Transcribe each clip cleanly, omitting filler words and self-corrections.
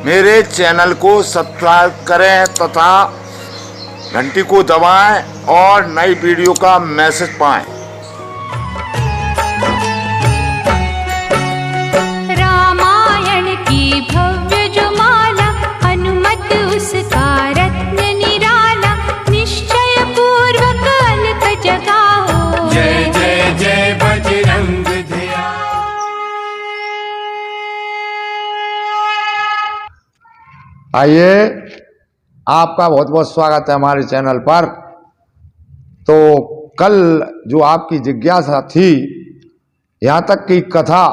मेरे चैनल को सब्सक्राइब करें तथा घंटी को दबाएं और नई वीडियो का मैसेज पाएं। रामायण की भव्य जो माला, हनुमत उसका रत्न निराला, निश्चय पूर्वक अलख जगाओ। जय जय जय बजरंग ध्यान। आइए, आपका बहुत बहुत स्वागत है हमारे चैनल पर। तो कल जो आपकी जिज्ञासा थी, यहाँ तक की कथा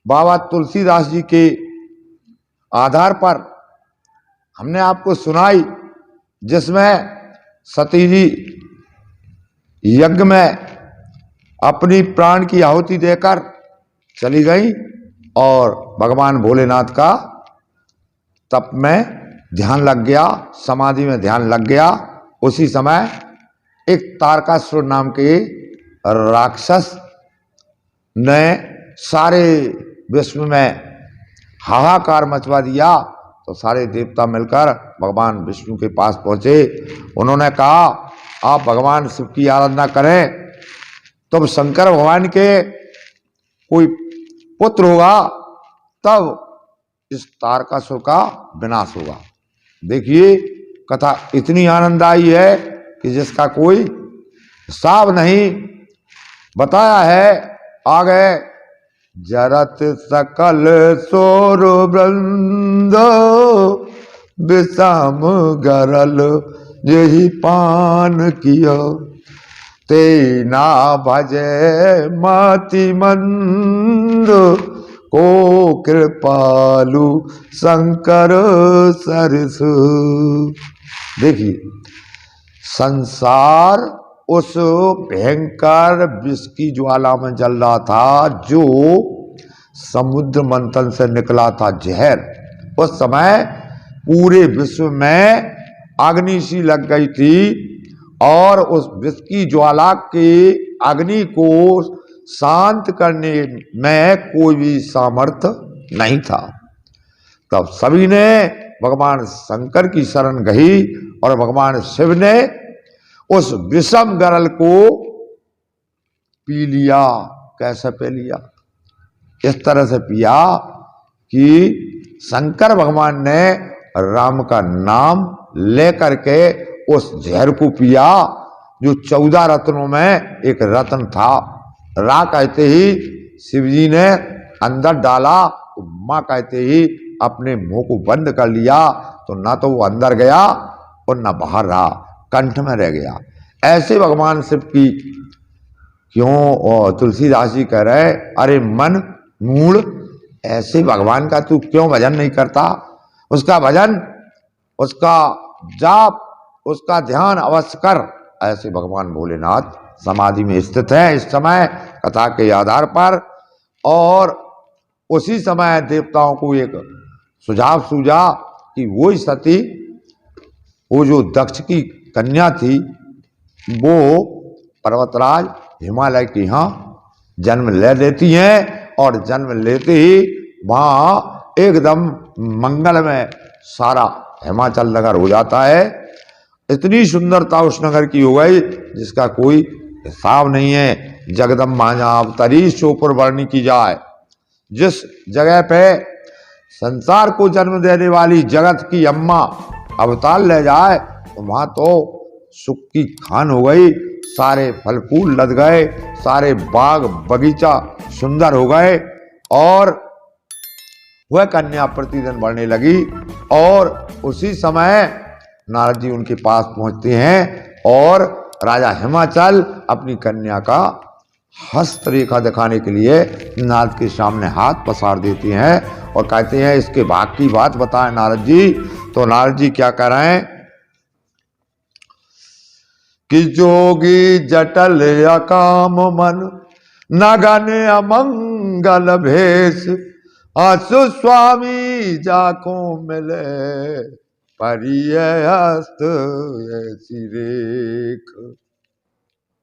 बाबा तुलसीदास जी के आधार पर हमने आपको सुनाई, जिसमें सती जी यज्ञ में अपनी प्राण की आहुति देकर चली गई और भगवान भोलेनाथ का तप में ध्यान लग गया, समाधि में ध्यान लग गया। उसी समय एक तारकासुर नाम के राक्षस ने सारे विश्व में हाहाकार मचवा दिया। तो सारे देवता मिलकर भगवान विष्णु के पास पहुंचे। उन्होंने कहा, आप भगवान शिव की आराधना करें, तब शंकर भगवान के कोई पुत्र होगा, तब इस तारकासुर का विनाश होगा। देखिए, कथा इतनी आनंददायी है कि जिसका कोई हिसाब नहीं। बताया है आगे, जरत सकल सोर वृंद, विषम गरल यही पान किया, ते ना भजे मति मंद, को कृपालु शंकर सरस। देखिए, संसार उस भयंकर विष की ज्वाला में जल रहा था, जो समुद्र मंथन से निकला था जहर। उस समय पूरे विश्व में अग्नि सी लग गई थी और उस विष की ज्वाला के अग्नि को शांत करने में कोई भी सामर्थ्य नहीं था। तब सभी ने भगवान शंकर की शरण गई और भगवान शिव ने उस विषम गरल को पी लिया। कैसे पी लिया? इस तरह से पिया कि शंकर भगवान ने राम का नाम लेकर के उस जहर को पिया, जो 14 रत्नों में एक रत्न था। रा कहते ही शिवजी ने अंदर डाला, तो माँ कहते ही अपने मुंह को बंद कर लिया। तो ना तो वो अंदर गया और ना बाहर रहा, कंठ में रह गया। ऐसे भगवान शिव की क्यों तुलसीदास जी कह रहे, अरे मन मूढ़, ऐसे भगवान का तू क्यों भजन नहीं करता? उसका भजन, उसका जाप, उसका ध्यान अवश्य कर। ऐसे भगवान भोलेनाथ समाधि में स्थित है इस समय कथा के आधार पर। और उसी समय देवताओं को एक सुझाव सूझा कि वो ही सती, वो जो दक्ष की कन्या थी, वो पर्वतराज हिमालय के यहाँ जन्म ले लेती हैं और जन्म लेते ही वहाँ एकदम मंगल में सारा हिमाचल नगर हो जाता है। इतनी सुंदरता उस नगर की हो गई जिसका कोई हिसाब नहीं है। जगदम्बा अवतरी सोपुर वर्णि की जाए। जिस जगह पे संसार को जन्म देने वाली जगत की अम्मा अवतार ले जाए, तो वहां तो सुख की खान हो गई। सारे फल फूल लद गए, सारे बाग बगीचा सुंदर हो गए और वह कन्या प्रतिदिन बढ़ने लगी। और उसी समय नारद जी उनके पास पहुंचते हैं और राजा हिमाचल अपनी कन्या का हस्तरेखा दिखाने के लिए नारद के सामने हाथ पसार देते हैं और कहते हैं, इसके भाग की बात बताएं नारद जी। तो नारद जी क्या कह रहे हैं कि जोगी जटल अकाम मन, नगन अमंगल भेष, आसु स्वामी जाको मिले, परिय हस्त ऐसी रेख।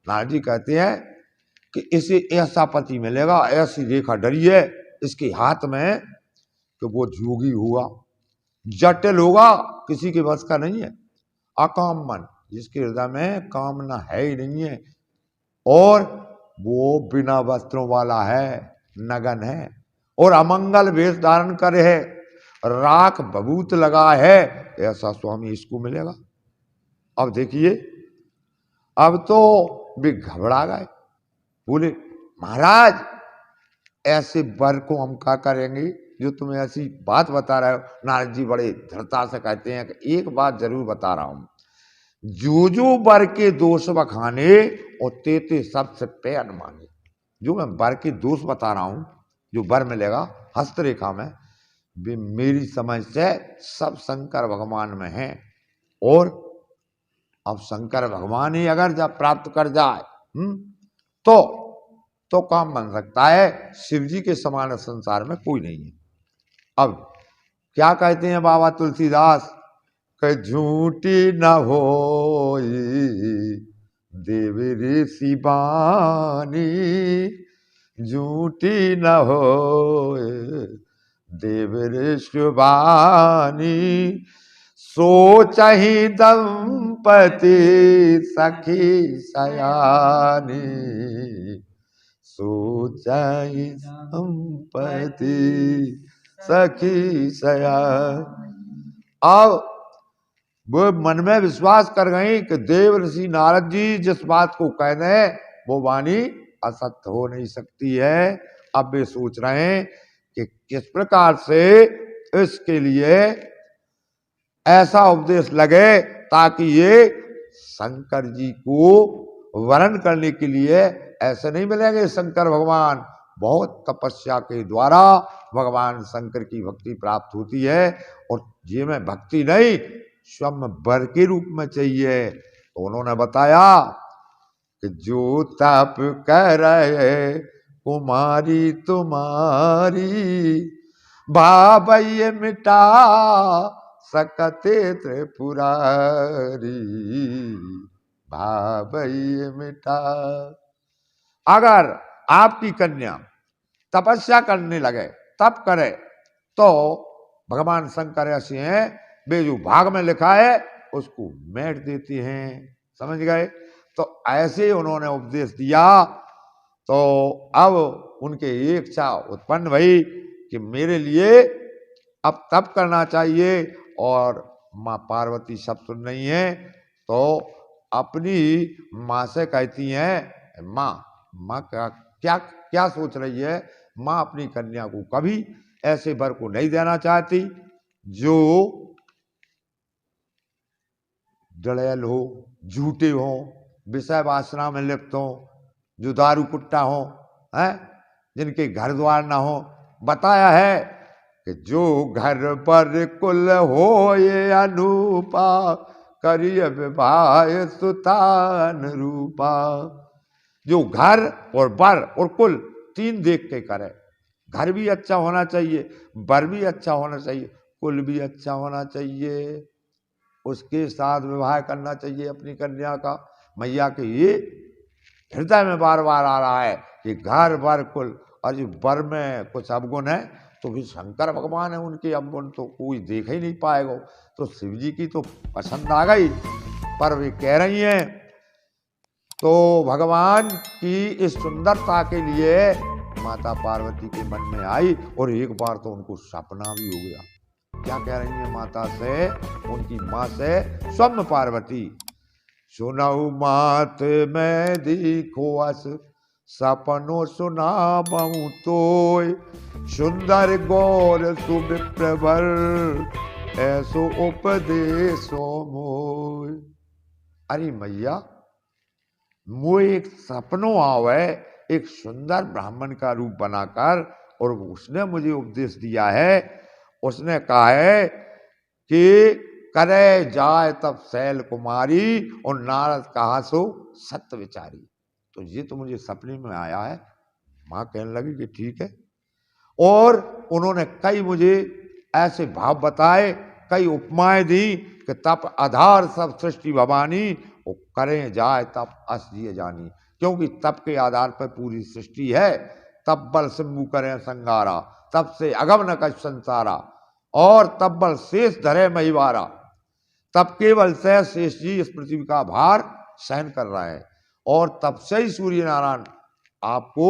नारद जी कहते हैं कि इसे ऐसा पति मिलेगा, ऐसी रेखा डरी है, इसके हाथ में कि वो जोगी होगा, जटिल होगा, किसी के बस का नहीं है। अकाम मन, जिसके हृदय में कामना है ही नहीं है, और वो बिना वस्त्रों वाला है, नगन है, और अमंगल वेश धारण करे है, राख बबूत लगा है, ऐसा स्वामी इसको मिलेगा। अब देखिए, अब तो वे घबरा गए, बोले महाराज ऐसे वर को हम क्या करेंगे जो तुम्हें ऐसी बात बता रहे हो। नारद जी बड़े दृढ़ता से कहते हैं कि एक बात जरूर बता रहा हूं, जो जो वर के दोष बखाने और ते सबसे पे अनुमाने। जो मैं वर के दोष बता रहा हूं, जो वर मिलेगा हस्तरेखा में, वे मेरी समझ से सब शंकर भगवान में हैं। और अब शंकर भगवान ही अगर जब प्राप्त कर जाए तो काम बन सकता है। शिव जी के समान संसार में कोई नहीं है। अब क्या कहते हैं बाबा तुलसीदास, कि झूठी न हो देव ऋषि बानी, झूठी न हो देव ऋषि बानी, सोचहि दंपति सखी सयानी, सोचहि दंपति सखी सयानी। अब वो मन में विश्वास कर गई कि देव ऋषि नारद जी जिस बात को कह रहे वो वाणी असत्य हो नहीं सकती है। अब वे सोच रहे हैं कि किस प्रकार से इसके लिए ऐसा उपदेश लगे ताकि ये शंकर जी को वरण करने के लिए ऐसे नहीं मिलेंगे। शंकर भगवान बहुत तपस्या के द्वारा भगवान शंकर की भक्ति प्राप्त होती है, और ये में भक्ति नहीं स्वयं वर के रूप में चाहिए। तो उन्होंने बताया कि जो तप कर रहे कुमारी तुम्हारी, भावय मिटा सकते त्रिपुरारी, भावय मिटा। अगर आपकी कन्या तपस्या करने लगे, तप करे, तो भगवान शंकर ऐसे हैं, वे जो भाग में लिखा है उसको मेट देती हैं। समझ गए? तो ऐसे उन्होंने उपदेश दिया। तो अब उनके इच्छा उत्पन्न भई कि मेरे लिए अब तप करना चाहिए, और माँ पार्वती सब सुन रही हैं। तो अपनी माँ से कहती हैं, माँ क्या क्या सोच रही है? माँ अपनी कन्या को कभी ऐसे वर को नहीं देना चाहती जो डड़ैल हो, झूठे हो, विषय वासना में लिप्त हो, जो दारू कुट्टा हो, हैं, जिनके घर द्वार ना हो। बताया है कि जो घर पर कुल हो ये अनूपा, करिय विवाह सुतान रूपा। जो घर और वर और कुल तीन देख के करे। घर भी अच्छा होना चाहिए, वर भी अच्छा होना चाहिए, कुल भी अच्छा होना चाहिए, उसके साथ विवाह करना चाहिए अपनी कन्या का। मैया के ये हृदय में बार बार आ रहा है कि घर वर कुल, और जो वर में कुछ अवगुण है तो भी शंकर भगवान है, उनके अवगुण तो कोई देख ही नहीं पाएगा। तो शिव जी की तो पसंद आ गई, पर वे कह रही हैं तो भगवान की इस सुंदरता के लिए माता पार्वती के मन में आई, और एक बार तो उनको सपना भी हो गया। क्या कह रही है माता से, उनकी माँ से, स्वयं पार्वती, सुनऊ मात में देखो अस, सपनो सुना बहु तोय, सुंदर गौर सुविप्रवर, ऐसो उपदेशो मोय। अरे मैया, मोय एक सपनों आवे, एक सुंदर ब्राह्मण का रूप बनाकर, और उसने मुझे उपदेश दिया है। उसने कहा है कि करे जाए तब शैल कुमारी, और नारद कहा सो सत्य विचारी। तो ये तो मुझे सपने में आया है। माँ कहने लगी कि ठीक है, और उन्होंने कई मुझे ऐसे भाव बताए, कई उपमाएं दी कि तप आधार सब सृष्टि भवानी, वो करें जाए तप अस जिए जानी। क्योंकि तप के आधार पर पूरी सृष्टि है, तब बल शंभु करें संगारा, तब से अगम न कछ संसारा, और तब बल शेष धरे महिवारा, तब केवल से शेष जी इस पृथ्वी का भार सहन कर रहा है, और तब से ही सूर्य नारायण आपको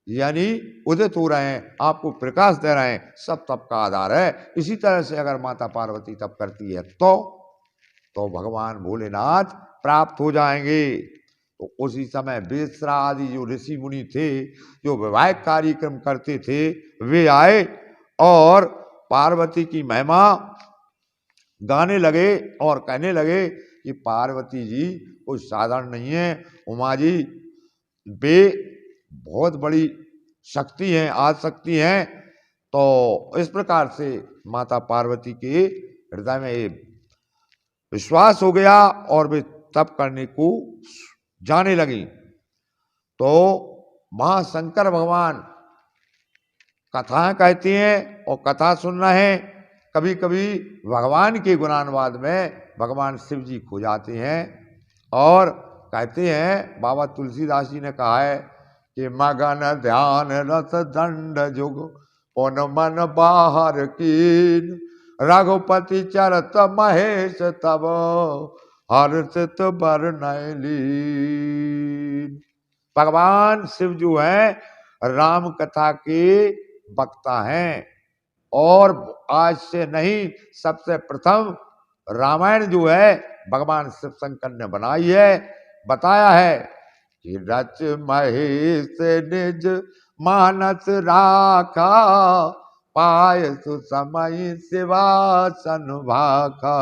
यानी उदित हो रहे हैं, आपको प्रकाश दे रहे हैं, सब तप का आधार है। इसी तरह से अगर माता पार्वती तप करती है तो भगवान भोलेनाथ प्राप्त हो जाएंगे। तो उसी समय बेसरा आदि जो ऋषि मुनि थे, जो वैवाहिक कार्यक्रम करते थे, वे आए और पार्वती की महिमा गाने लगे और कहने लगे कि पार्वती जी कोई साधारण नहीं है, उमा जी वे बहुत बड़ी शक्ति हैं, आदिशक्ति हैं। तो इस प्रकार से माता पार्वती के हृदय में ये विश्वास हो गया और वे तप करने को जाने लगी। तो महाशंकर भगवान कथाएं कहती हैं और कथा सुन रहे हैं। कभी कभी भगवान के गुणानुवाद में भगवान शिव जी खो जाते हैं और कहते हैं, बाबा तुलसीदास जी ने कहा है कि मगन ध्यान रस दंड जुग पुन मन बाहर कीन, रघुपति चरत महेश तब हर्षित बरनय लीन। भगवान शिव जो है राम कथा के वक्ता हैं, और आज से नहीं, सबसे प्रथम रामायण जो है भगवान शिव शंकर ने बनाई है। बताया है कि रच महेश निज मानस राखा, पाय सुसमय शिवासन भाखा।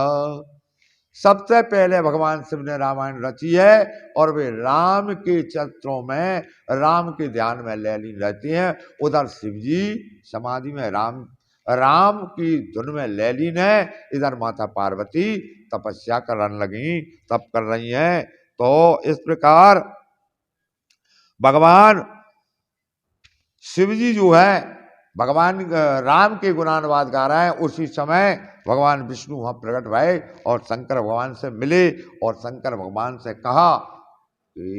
सबसे पहले भगवान शिव ने रामायण रची है और वे राम के चरित्रों में, राम के ध्यान में लीन रहती हैं। उधर शिव जी समाधि में राम की धुन में लीन है, इधर माता पार्वती तपस्या करने लगी, तप कर रही हैं। तो इस प्रकार भगवान शिव जी जो है भगवान राम के गुणानुवाद गा रहे हैं। उसी समय भगवान विष्णु वहां प्रकट भये और शंकर भगवान से मिले और शंकर भगवान से कहा कि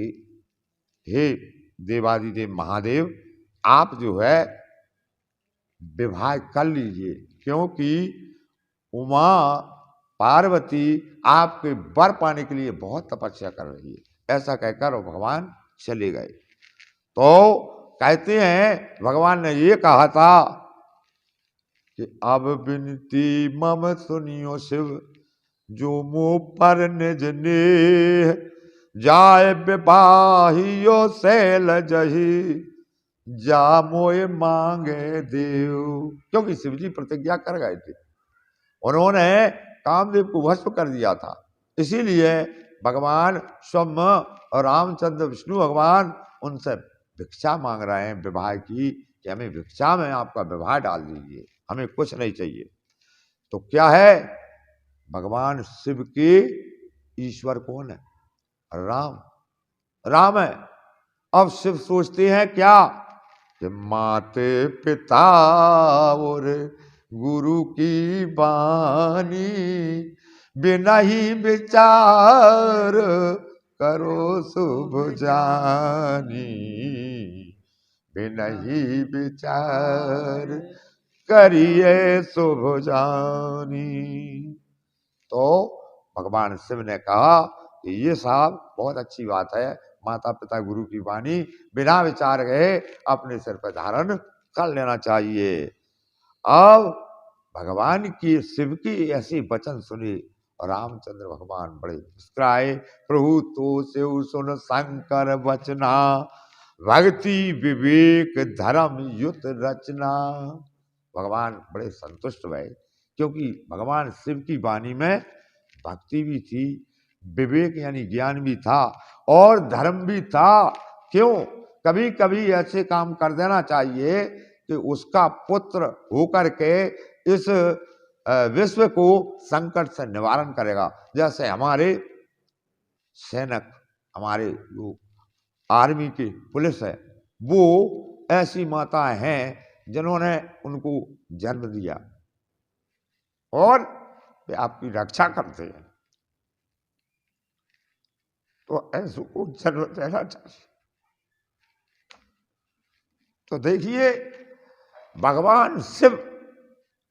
हे देवादिदेव महादेव, आप जो है विवाह कर लीजिए, क्योंकि उमा पार्वती आपके वर पाने के लिए बहुत तपस्या कर रही है। ऐसा कहकर वो भगवान चले गए। तो कहते हैं भगवान ने ये कहा था कि अब विनती मम सुनियो शिव, जो मुँह पर निज नेह, जाय विवाहियो शैल जही, जा मोए मांगे देव। क्योंकि शिव जी प्रतिज्ञा कर गए थे, उन्होंने कामदेव को भस्म कर दिया था, इसीलिए भगवान स्वयं और रामचंद्र विष्णु भगवान उनसे भिक्षा मांग रहे हैं विवाह की, कि हमें भिक्षा में आपका विवाह डाल दीजिए, हमें कुछ नहीं चाहिए। तो क्या है, भगवान शिव के ईश्वर कौन है? राम है। अब शिव सोचते हैं क्या कि माते पिता और गुरु की बानी, बिना ही विचार करो शुभ जानी, बिना ही विचार करिए शुभ जानी। तो भगवान शिव ने कहा कि ये साहब बहुत अच्छी बात है, माता पिता गुरु की वाणी बिना विचार गए अपने सिर पर धारण कर लेना चाहिए। अब भगवान की शिव की ऐसी वचन सुने रामचंद्र भगवान बड़े मुस्कुराए। प्रभु तो शिव सुन शंकर वचना, भक्ति विवेक धर्म युत रचना। भगवान बड़े संतुष्ट हुए, क्योंकि भगवान शिव की वाणी में भक्ति भी थी, विवेक यानी ज्ञान भी था और धर्म भी था। क्यों? कभी कभी ऐसे काम कर देना चाहिए कि उसका पुत्र होकर के इस विश्व को संकट से निवारण करेगा। जैसे हमारे सैनिक, हमारे जो आर्मी की पुलिस है, वो ऐसी माताएं हैं जिन्होंने उनको जन्म दिया और वे आपकी रक्षा करते हैं। तो ऐसे को जन्म देना चाहिए। तो देखिए भगवान शिव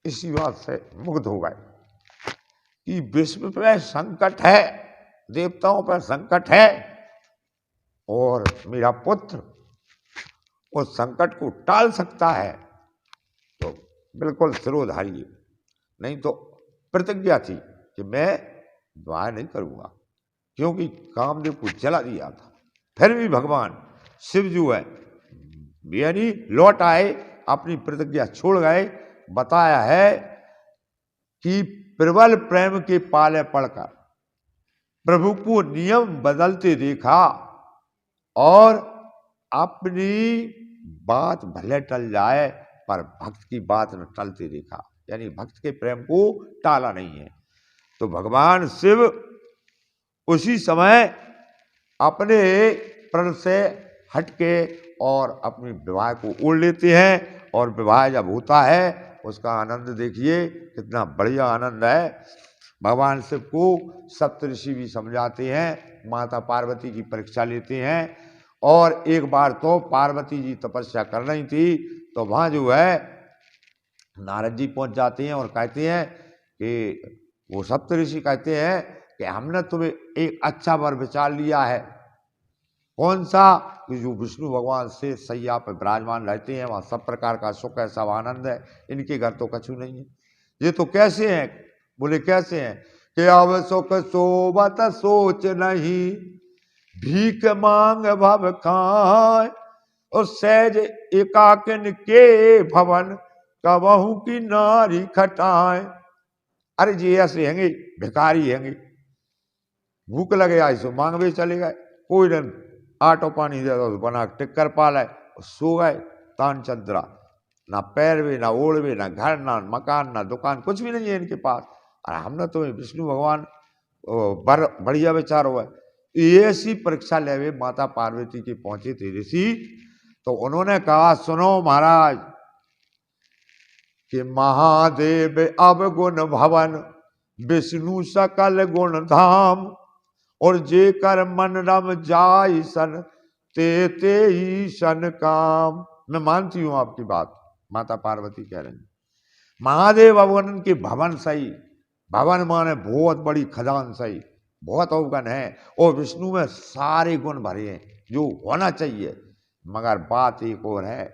इसी बात से मुग्ध हो गए कि विश्व पे संकट है, देवताओं पर संकट है, और मेरा पुत्र उस संकट को टाल सकता है, तो बिल्कुल सिरोधार्य। नहीं तो प्रतिज्ञा थी कि मैं विवाह नहीं करूंगा, क्योंकि कामदेव को जला दिया था। फिर भी भगवान शिव जो है यानी लौट आए, अपनी प्रतिज्ञा छोड़ गए। बताया है कि प्रबल प्रेम के पाले पड़कर प्रभु को नियम बदलते देखा और अपनी बात भले टल जाए पर भक्त की बात न टलते देखा, यानी भक्त के प्रेम को टाला नहीं है। तो भगवान शिव उसी समय अपने प्रण से हटके और अपनी विवाह को ओढ़ लेते हैं, और विवाह जब होता है उसका आनंद देखिए कितना बढ़िया आनंद है। भगवान शिव को सप्तऋषि भी समझाते हैं, माता पार्वती की परीक्षा लेते हैं। और एक बार तो पार्वती जी तपस्या कर रही थी, तो वहां जो है नारद जी पहुंच जाते हैं और कहते हैं कि वो सप्तऋषि कहते हैं कि हमने तुम्हें एक अच्छा वर विचार लिया है। कौन सा? कि जो विष्णु भगवान से सैया पर विराजमान रहते हैं, वहाँ सब प्रकार का सुख है, सब आनंद है, इनके घर तो कछु नहीं है। ये तो कैसे हैं? बोले कैसे हैं कि अब सुख सोबत सोच नहीं, भीख मांग भव खाए, और सहज एकाकिन के भवन कबहू की नारी खटाए। अरे जी ऐसे हैंगे, भिखारी हैंगे, भूख लगे आई सो मांग भी चले गए, कोई न आटो पानी दे दो बना टिक कर पा लाए, सो गए तान चंद्रा, ना पैर भी, ना ओढ़ भी, ना घर, ना मकान, ना दुकान, कुछ भी नहीं है इनके पास। और हमने तो विष्णु भगवान बढ़िया विचार हुआ। ऐसी परीक्षा ले माता पार्वती के पहुंचे थे ऋषि, तो उन्होंने कहा सुनो महाराज कि महादेव अब गुण भवन, विष्णु सकल गुण धाम, और जे कर मन रम जाय सन, ते ते ईशन काम। मैं मानती हूं आपकी बात, माता पार्वती कह रही। महादेव अवगुण के भवन सही, भवन माने बहुत बड़ी खदान सही, बहुत अवगुण है, और विष्णु में सारे गुण भरे हैं जो होना चाहिए। मगर बात एक और है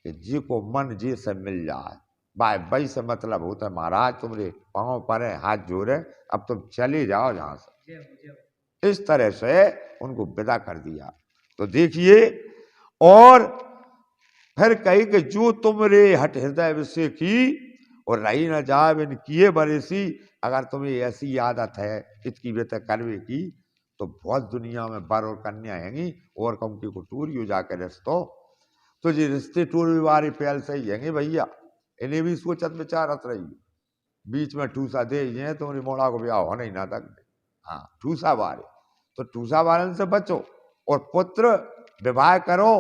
कि जी को मन जी से मिल जाए, भाई से मतलब होता है महाराज तुम्हारे पांव पर है, हाथ जोड़े, अब तुम चले जाओ जहां से। इस तरह से उनको विदा कर दिया। तो देखिए, और फिर कही कि जो तुमरे हट हृदय विषय की, और रही न जाए बिन किए बरेसी। अगर तुम्हें ऐसी आदत है इसकी व्यथा करवे की, तो बहुत दुनिया में बर और कन्या हैंगी, और कम की को टूरी जाकर रिश्तो, तो ये रिश्ते टूरी वाले पहल से ही हैंगे भैया, इन्हें भी सोचत विचारत रही। बीच में ठूसा दे हैं तुम्हारी मोड़ा को ब्याह होने ही ना तक। हाँ, ठूसा वाले, तो ठूसा वाले से बचो, और पुत्र विवाह करो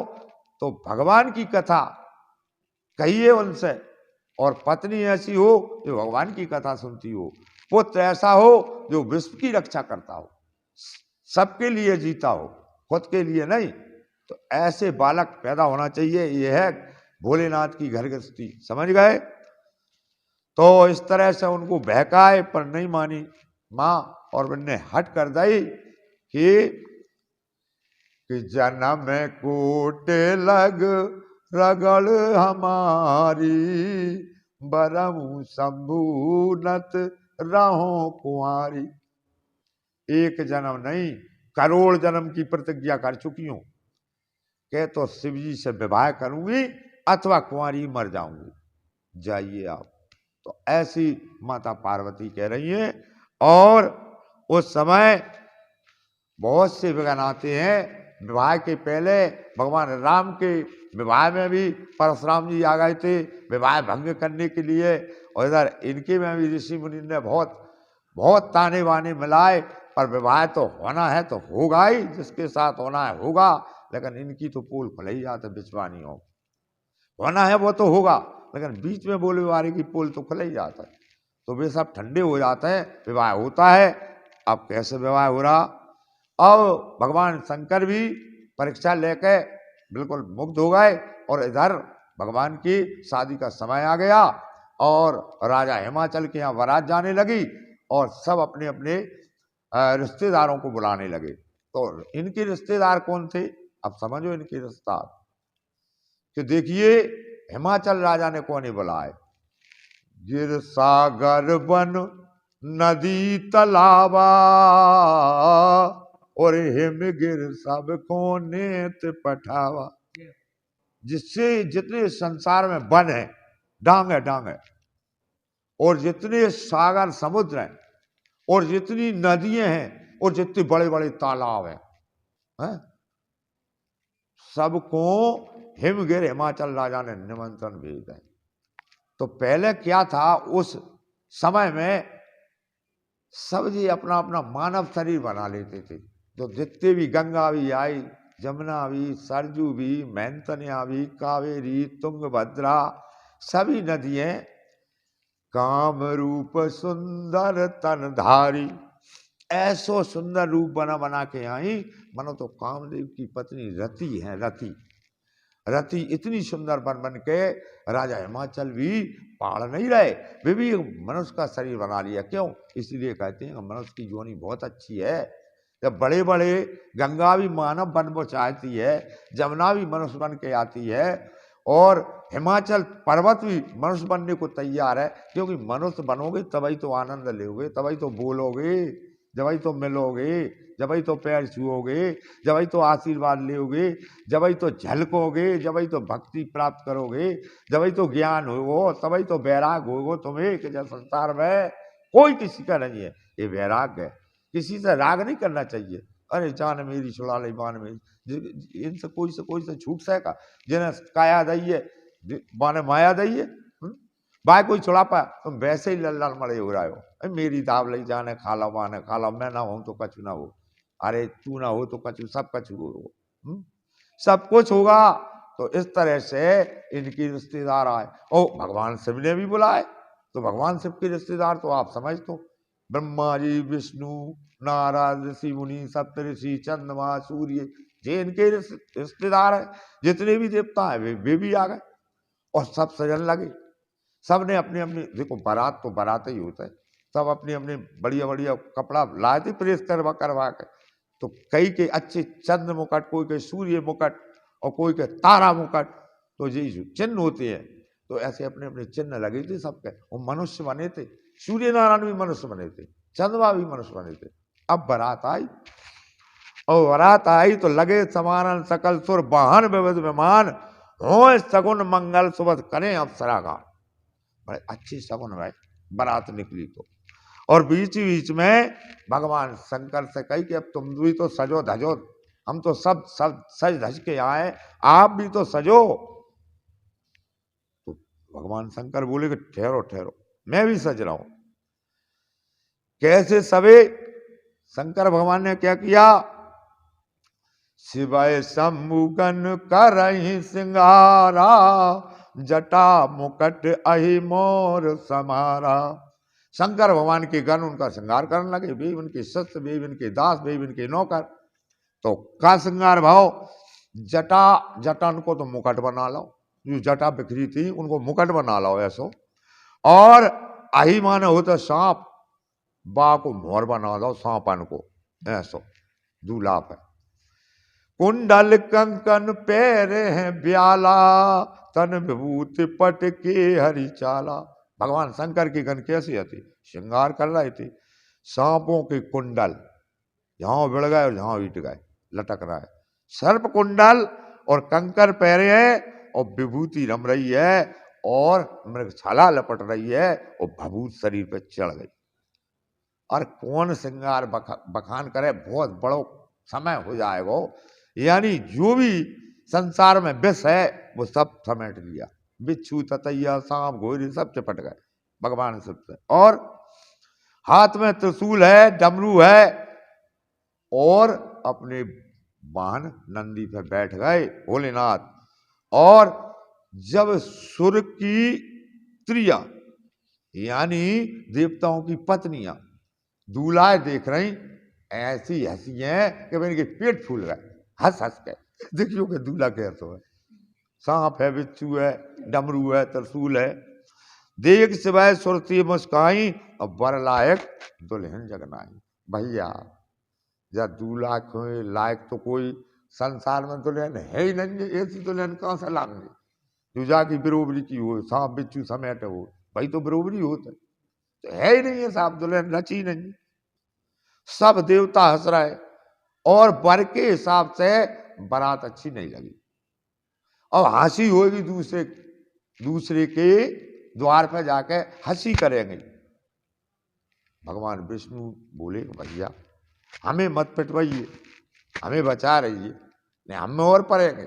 तो भगवान की कथा कहिए उनसे, और पत्नी ऐसी हो जो भगवान की कथा सुनती हो, पुत्र ऐसा हो जो विश्व की रक्षा करता हो, सबके लिए जीता हो, खुद के लिए नहीं। तो ऐसे बालक पैदा होना चाहिए। यह है भोलेनाथ की घर गृहस्थी, समझ गए। तो इस तरह से उनको बहकाए पर नहीं मानी माँ, और उनने हट कर दी कि जन्म कोट लग रगड़ हमारी, बरमु शंभुनत रहो कुंवारी। एक जन्म नहीं, करोड़ जन्म की प्रतिज्ञा कर चुकी हूं कि तो शिव जी से विवाह करूंगी अथवा कुंवारी मर जाऊंगी, जाइए आप। तो ऐसी माता पार्वती कह रही हैं। और उस समय बहुत से विघ्न आते हैं। विवाह के पहले भगवान राम के विवाह में भी परशुराम जी आ गए थे विवाह भंग करने के लिए, और इधर इनके में भी ऋषि मुनि ने बहुत ताने बाने मिलाए, पर विवाह तो होना है तो होगा ही, जिसके साथ होना है होगा। लेकिन इनकी तो पोल खुल ही जाते, बिचवानी हो होना है वो तो होगा, लेकिन बीच में बोले वाले की पोल तो खुल ही जाता है। तो वे सब ठंडे हो जाते हैं, विवाह होता है। अब कैसे विवाह हो रहा? अब भगवान शंकर भी परीक्षा लेके बिल्कुल मुग्ध हो गए, और इधर भगवान की शादी का समय आ गया और राजा हिमाचल के यहाँ बारात जाने लगी और सब अपने अपने रिश्तेदारों को बुलाने लगे। तो इनके रिश्तेदार कौन थे, अब समझो इनके रिश्तेदार। तो देखिए हिमाचल राजा ने कौन ही बुलाए, गिर सागर वन नदी तलावा और हिम गिर सब को नेत पठावा। जिससे जितने संसार में वन है, डांग है, और जितने सागर समुद्र हैं और जितनी नदियां हैं और जितने बड़े बड़े तालाब हैं, सबको हिमगिर हिमाचल राजा ने निमंत्रण भेज दिया। तो पहले क्या था, उस समय में सब जी अपना अपना मानव शरीर बना लेते थे। तो जितने भी गंगा भी आई, जमुना भी, सरजू भी, मैंतनिया भी, कावेरी, तुंगभद्रा, सभी नदियां काम रूप सुंदर तनधारी, ऐसो सुंदर रूप बना बना के आई मानो तो कामदेव की पत्नी रति है। रति इतनी सुंदर बन बन के राजा हिमाचल भी पहाड़ नहीं रहे, वे भी मनुष्य का शरीर बना लिया। क्यों, इसलिए कहते हैं मनुष्य की योनि बहुत अच्छी है। जब बड़े बड़े गंगा भी मानव बन वो चाहती है, जमुना भी मनुष्य बन के आती है और हिमाचल पर्वत भी मनुष्य बनने को तैयार है। क्योंकि मनुष्य बनोगे तभी तो आनंद लोगे, तभी तो बोलोगे, जब तो मिलोगे, जब तो पैर छुओगे, जब तो आशीर्वाद लोगे, जब तो झलकोगे, जब तो भक्ति प्राप्त करोगे, जब तो ज्ञान होगो, तभी तो वैराग होगो तुम्हें। कि जब संसार में कोई किसी का नहीं है, ये वैराग है। किसी से राग नहीं करना चाहिए। अरे जान मेरी छुड़ा ले बान मेरी, इनसे कोई से छूट सका, जिन्हें काया दई है बाने माया दई है, बाय कोई छुड़ा पाया, तुम वैसे ही लल्लाल मड़े हो रहे हो। मेरी दाव लई जाने खा लो बाने खा लो, मैं ना हूं तो कछु ना हो, अरे तू ना हो तो कछु, सब कछु हो, सब कुछ होगा। तो इस तरह से इनकी रिश्तेदार आए और भगवान शिव ने भी बुलाए। तो भगवान शिव के रिश्तेदार तो आप समझ दो, ब्रह्मा जी, विष्णु, नारद, ऋषि मुनि, सप्तऋषि, चंद्रमा, सूर्य, ये इनके रिश्तेदार है। जितने भी देवता है वे भी आ गए और सब सजन लगे। सब ने अपने अपने, देखो बारात तो बारात ही होता है, सब अपने अपने बढ़िया बढ़िया कपड़ा लाए थे प्रेस करवा के। तो कई के अच्छे चंद्र मुकुट, कोई के सूर्य मुकुट और कोई के तारा मुकुट, तो ये चिन्ह होते हैं। तो ऐसे अपने अपने चिन्ह लगे थे सबके। वो मनुष्य बने थे, सूर्य नारायण भी मनुष्य बने थे, चंद्रमा भी मनुष्य बने थे। अब बारात आई और बारात आई तो लगे समानन सकल सुर वाहन विविध विमान, हो सगुन मंगल सुबह करें अप्सरा का। बड़े अच्छी सगुन भाई बारात निकली। तो और बीच बीच में भगवान शंकर से कही कि अब तुम भी तो सजो धजो, हम तो सब सज धज के आए, आप भी तो सजो। तो भगवान शंकर बोले कि ठहरो ठहरो, मैं भी सज रहा हूं। कैसे सबे, शंकर भगवान ने क्या किया, शिवाय शंभुगन करहि सिंगारा, जटा मुकट अहि मोर समारा। शंकर भगवान के गण उनका श्रृंगार करने लगे, वे उनके शिष्य, वे उनके दास, वे उनके नौकर। तो का श्रृंगार भाव, जटा उनको तो मुकुट बना लो, जो जटा बिखरी थी उनको मुकुट बना लो ऐसो। और अहि माने होता सांप, बा को मोर बना दो सांपन को ऐसो, दूलाप है। कुंडल कंकन पैरे हैं ब्याला, तन विभूति पट के हरि चाला। भगवान शंकर की गण कैसी आती, श्रृंगार कर रहे थे। सांपों के कुंडल यहां बिड़ गए और यहां ईट गए, लटक रहा है। सर्प कुंडल और कंकर पहरे हैं और विभूति रम रही है और मृगछाला लपट रही है और भभूत शरीर पे चढ़ गई। और कौन श्रृंगार बखान करे, बहुत बड़ो समय हो जाएगा। यानी जो भी संसार में विष है वो सब समेट लिया, बिच्छू, ततैया, सांप, घोड़ी सब चिपट गए भगवान शिव से। और हाथ में त्रिशूल है, डमरू है और अपने वाहन नंदी पे बैठ गए भोलेनाथ। और जब सुर की स्त्रियां यानी देवताओं की पत्नियां दूल्हा देख रही, ऐसी हंसी है कि इनके पेट फूल गए हंस हंस के। देखियो कि दूल्हा कैसे है, सांप है, बिच्छू है, डमरू है, त्रिशूल है। देख सिवाय सुरती मुस्काई और बर लायक दुल्हन जगनाई। भैया जब दूल्हा कोई लायक तो कोई संसार में दुल्हन है ही नहीं, ऐसी दुल्हन कहाँ से लाएंगे जो जाके बरोबरी की हो, सांप बिच्छू समेट हो, भाई तो बरोबरी होता तो है ही नहीं है साहब, दुल्हन रची नहीं। सब देवता हंस रहे और बर के हिसाब से बारात अच्छी नहीं लगी। अब हंसी होगी दूसरे के द्वार पर जाके हंसी करेंगे। भगवान विष्णु बोले भैया हमें मत पिटवाइए, हमें बचा रहिए, नहीं हम में और पड़ेंगे,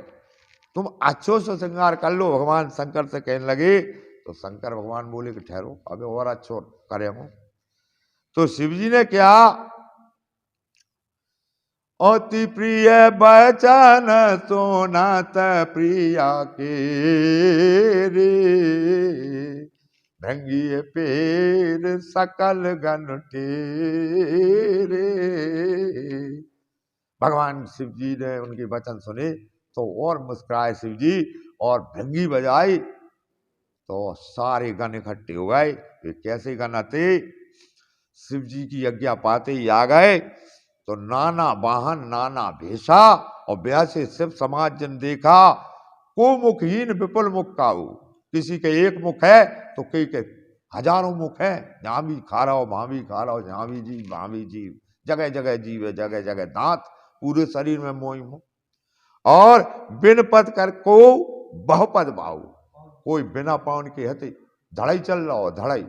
तुम अच्छो से श्रृंगार कर लो। भगवान शंकर से कहने लगे तो शंकर भगवान बोले कि ठहरो अबे और अच्छो करेंगे। तो शिव जी ने क्या, अति प्रिय बचन सोनात प्रिया के रे, भृंगी पेर सकल गण टेरे। भगवान शिव जी ने उनके वचन सुने तो और मुस्कुराए शिव जी और भृंगी बजाई तो सारे गण इकट्ठे हो गए। वे कैसे गण आते, शिव जी की आज्ञा पाते ही आ गए। तो नाना वाहन नाना भेषा और ब्यासे शिव समाज जन देखा, को मुखहीन विपुल मुख काऊ। किसी के एक मुख है तो कई के हजारों मुख है, यहाँ भी खा रहा हो वहां भी खा रहा हो, यहाँ भी जीव वहां भी जीव, जगह जगह जीव है, जगह जगह दांत, पूरे शरीर में मोही मुख। और बिन पद कर को बहुपद भाऊ, कोई बिना पावन के हते धड़ाई चल रहा हो धड़ाई,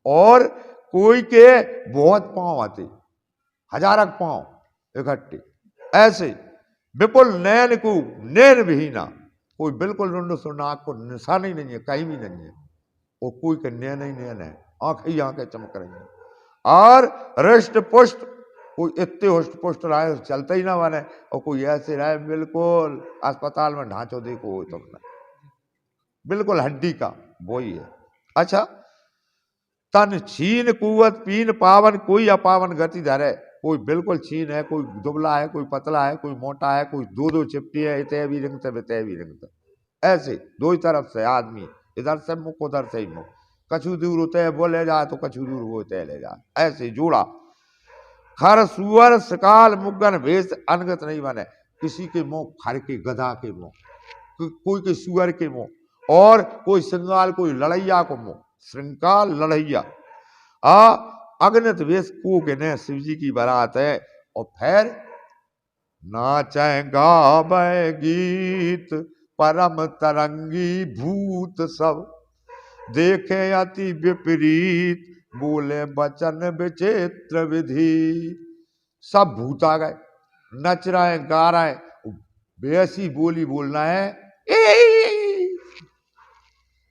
और कोई के बहुत पांव आते, हजारक पांव इकट्ठे ऐसे। विपुल नयन को नैन विहीना, कोई बिल्कुल रुंड सुन आंख को निशान ही नहीं है, कहीं भी नहीं है, वो कोई के नैन ही नैन है, आंख ही आंखें चमक रही है। और हृष्ट पुष्ट, कोई इतने हृष्ट पुष्ट रहे चलते ही ना बने, और कोई ऐसे रहे बिल्कुल अस्पताल में ढांचो देखो हो तुमने, बिल्कुल हड्डी का वही है। अच्छा, तन छीन कुवत पीन पावन, कोई अपावन गति धरे, कोई बिल्कुल छीन है, कोई दुबला है, कोई पतला है, कोई मोटा है, कोई दो दो चिपटी है, इतने भी रिंगते बिते भी रिंगते, ऐसे दो ही तरफ से आदमी, इधर से मुख उधर से ही मुख, कछु दूर होते है वो ले जाए तो कछु दूर वो तय ले जाए, ऐसे जोड़ा। खर सुअर सकाल मुगन भेष अनगत नहीं बने, किसी के मुंह खर के गधा के मुंह, कोई के सुअर के मुंह, और कोई श्रृंगाल कोई लड़ैया को मुंह, श्रृंगाल लड़ैया। अगणित वेश को के ने शिव जी की बारात है। और फिर नाचे गावे गीत परम तरंगी भूत सब, देखे अति विपरीत बोले वचन विचित्र विधि। सब भूत आ गए, नच रहे हैं गा रहे हैं, वैसी बोली बोलना है,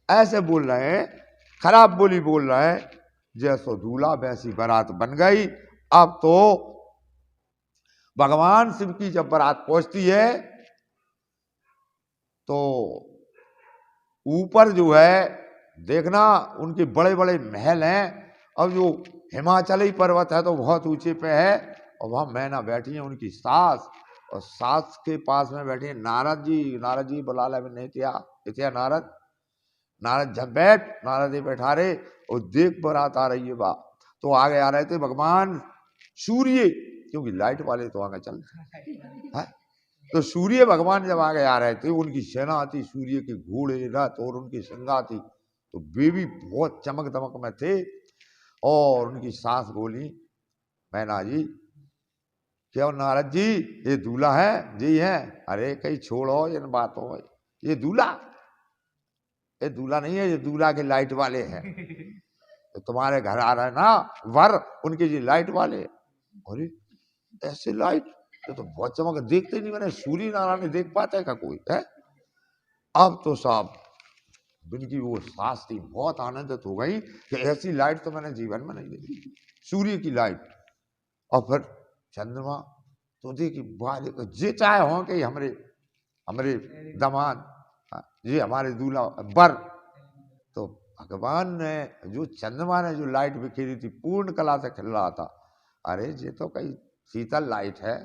ऐसे बोल रहे हैं, खराब बोली बोल रहे हैं, जैसो दूल्हा वैसी बारात बन गई। अब तो भगवान शिव की जब बारात पहुंचती है तो ऊपर जो है देखना उनके बड़े बड़े महल हैं। अब जो हिमाचली पर्वत है तो बहुत ऊंचे पे है, और वहां मैना बैठी है उनकी सास, और सास के पास में बैठे हैं नारद जी। नारद जी बुला ले नहीं इतिया नारद, नारद जब नारद जी बैठा रहे और देख बारात आ रही है बा। तो आगे आ रहे थे भगवान सूर्य, क्योंकि लाइट वाले तो आगे चल है, तो सूर्य भगवान जब आगे आ रहे थे, उनकी सेना आती, सूर्य के घोड़े रथ और उनकी संगा थी, तो वे भी बहुत चमक दमक में थे। और उनकी सास बोली मैना जी, क्यों नारद जी ये दूल्हा है जी है? अरे कहीं छोड़ो इन बातों, ये दूल्हा नहीं है, ये दूल्हा के लाइट वाले हैं, तो तुम्हारे घर आ रहा है ना वर, उनके जी लाइट वाले। अरे ऐसे लाइट, ये तो बहुत चमक, देखते नहीं, मैंने सूर्य नारायण देख पाता है का कोई है? अब तो साहब उनकी वो सास थी बहुत आनंदित हो गई कि ऐसी लाइट तो मैंने जीवन में नहीं देखी, सूर्य की लाइट। और फिर चंद्रमा तो देखी बाहर, जे चाहे हो कि हमरे दामाद, ये हमारे दूल्हा बर। तो भगवान ने जो चंद्रमा ने जो लाइट बिखेरी थी पूर्ण कला से खिल रहा था। अरे ये तो कई शीतल लाइट है,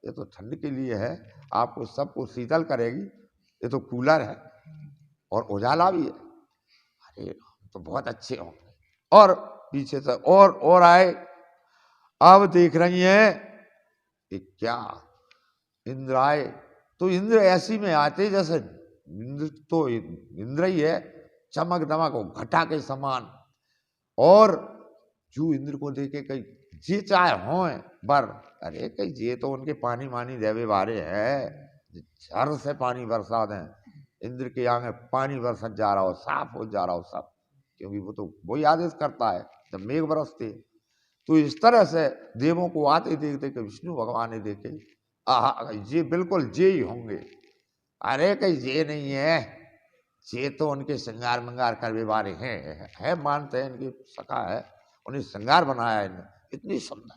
ये तो ठंड के लिए है, आपको सबको शीतल करेगी, ये तो कूलर है, और उजाला भी है। अरे तो बहुत अच्छे होंगे। और पीछे से और आए। अब देख रही हैं कि क्या इंद्र आए, तो इंद्र ऐसी में आते जैसे इंद्र तो इंद्र ही है, चमक दमक हो घटा के समान। और जो इंद्र को देखे कई जे चाहे हो बर, अरे कई जे तो उनके पानी मानी देवे बारे है, झर से पानी बरसा दें। इंद्र के आगे पानी बरसत जा रहा हो, साफ हो जा रहा हो सब, क्योंकि वो तो वही आदेश करता है जब मेघ बरसते। तो इस तरह से देवों को आते देखते कि विष्णु भगवान ने देखे, आहा ये बिल्कुल जे ही होंगे। अरे कहीं जे नहीं है, जे तो उनके श्रृंगार मंगार करवे वाले हैं, मानते हैं इनकी सखा है, उन्हें श्रृंगार बनाया है इन्हें, इतनी सुंदर।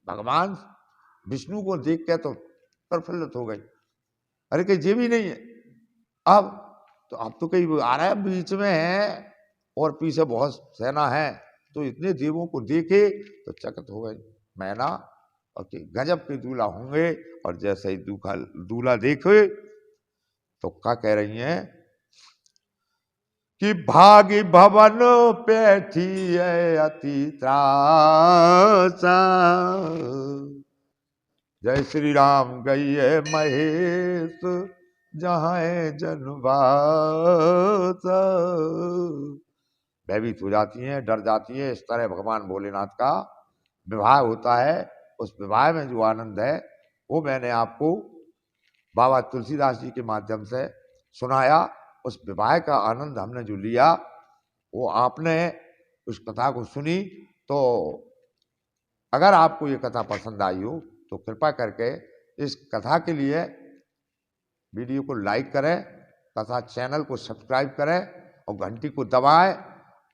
भगवान विष्णु को देख के तो प्रफुल्लित हो गई। अरे कहीं जे भी नहीं है। अब तो कहीं आ रहा है बीच में है और पीछे बहुत सेना है, तो इतने देवों को देखे तो चकित हो गई मैना, और कि गजब के दूल्हा होंगे। और जैसे ही दूल्हा देखे तो क्या कह रही हैं कि भागी भवन पे थी अति त्रासा, जय श्री राम गई है महेश जहां है जनवासा। भयभीत हो जाती हैं, डर जाती हैं। इस तरह भगवान भोलेनाथ का विवाह होता है। उस विवाह में जो आनंद है वो मैंने आपको बाबा तुलसीदास जी के माध्यम से सुनाया। उस विवाह का आनंद हमने जो लिया वो आपने उस कथा को सुनी। तो अगर आपको ये कथा पसंद आई हो तो कृपा करके इस कथा के लिए वीडियो को लाइक करें तथा चैनल को सब्सक्राइब करें और घंटी को दबाएं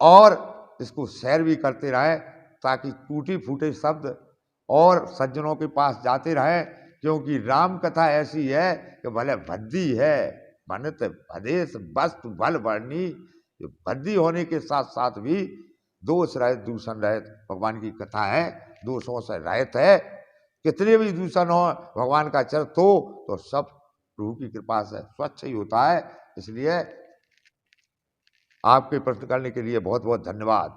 और इसको शेयर भी करते रहें, ताकि टूटी फूटे शब्द और सज्जनों के पास जाते रहें। क्योंकि राम कथा ऐसी है कि भले भद्दी है, बनत भदेश वस्तु बल वर्णी, भद्दी होने के साथ साथ भी दोष रहित दूषण रहित भगवान की कथा है, दोषों से रहित है। कितने भी दूषण हो, भगवान का चरित्र हो तो सब प्रभु की कृपा से स्वच्छ ही होता है। इसलिए आपके प्रश्न करने के लिए बहुत बहुत धन्यवाद।